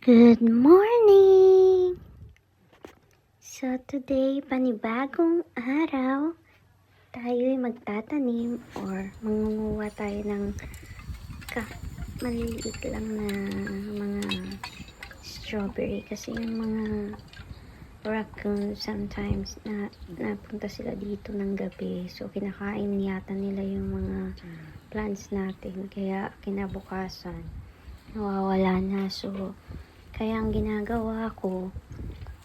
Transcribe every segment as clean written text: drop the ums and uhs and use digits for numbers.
Good morning! So today, panibagong araw, tayo'y magtatanim or mangunguha tayo ng maliliit lang na mga strawberry kasi yung mga raccoon sometimes napunta sila dito ng gabi, so kinakain yata nila yung mga plants natin, kaya kinabukasan nawawala na. So kaya ang ginagawa ko,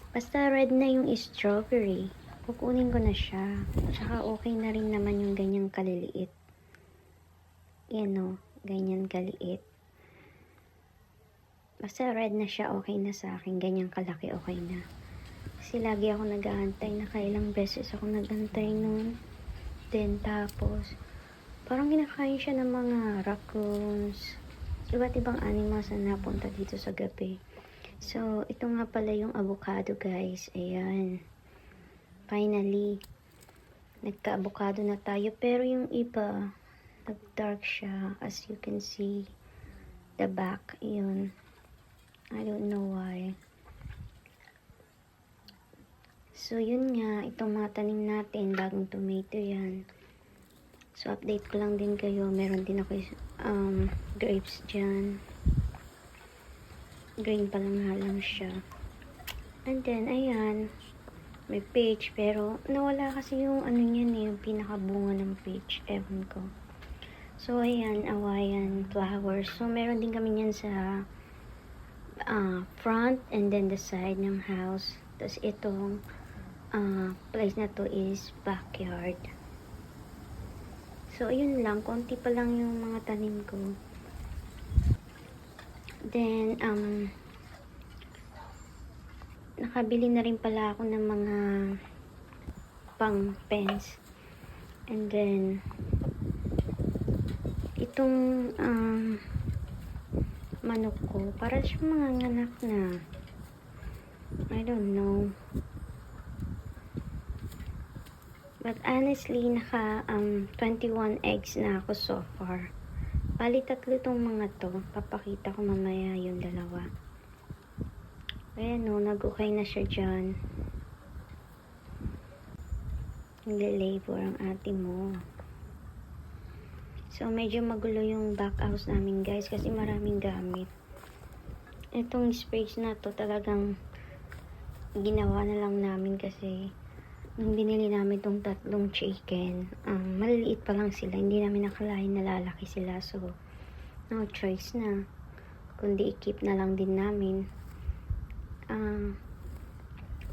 basta red na yung strawberry, kukunin ko na siya. Tsaka okay na rin naman yung ganyang kaliliit. Yan o, ganyan kaliit. Basta red na siya, okay na sa akin. Ganyang kalaki, okay na. Kasi lagi ako nag-aantay, nakailang beses ako nag-antay nun. Then tapos, parang kinakain siya ng mga raccoons, iba't ibang animals na napunta dito sa gabi. So, ito nga pala yung avocado, guys. Ayan. Finally, nagka-avocado na tayo. Pero yung iba, nag-dark siya. As you can see, the back. Yun. I don't know why. So, yun nga. Itong mga tanim natin, bagong tomato yan. So, update ko lang din kayo. Meron din ako grapes dyan. Green pa lang siya. And then, ayan, may peach, pero nawala kasi yung ano niyan eh, yung pinakabunga ng peach, ewan ko. So, ayan, awayan, flowers. So, meron din kami niyan sa front and then the side ng house. Tapos, itong place na to is backyard. So, yun lang, konti pa lang yung mga tanim ko. Then, nakabili na rin pala ako ng mga pang pens. And then, itong manok ko, para siyang mga nganak na. I don't know. But honestly, naka 21 eggs na ako so far. Bali, 3 tong mga to. Papakita ko mamaya yung dalawa. Ayan o, nag-okay na siya dyan. Nagla-labor ang ate mo. So, medyo magulo yung back house namin, guys, kasi maraming gamit. Itong space na to talagang ginawa na lang namin kasi nung binili namin tong 3 chicken, maliliit pa lang sila. Hindi namin nakalain na lalaki sila. So, no choice na. Kundi i-keep na lang din namin.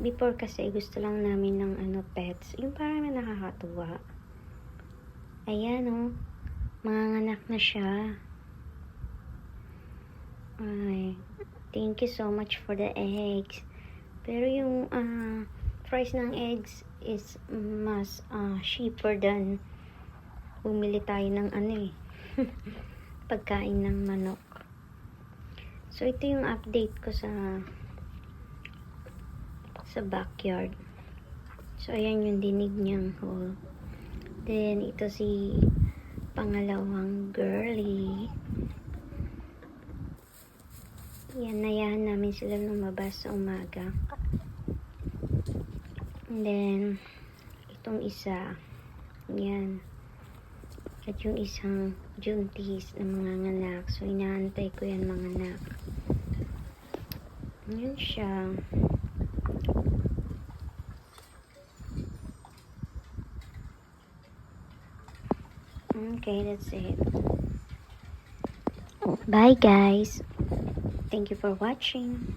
Before kasi gusto lang namin ng pets. Yung parang nakakatuwa. Ayan o. Manganganak na siya. Ay, thank you so much for the eggs. Pero yung price ng eggs is mas cheaper than bumili tayo ng pagkain ng manok. So ito yung update ko sa backyard. So ayan yung dinig niyang hole. Then ito si pangalawang girly. Yan, nayahan namin sila lumabas sa umaga. And then, itong isa, yan. At yung isang juntis na mga nganak. So, inaantay ko yan mga anak. Yan siya. Okay, that's it. Bye, guys. Thank you for watching.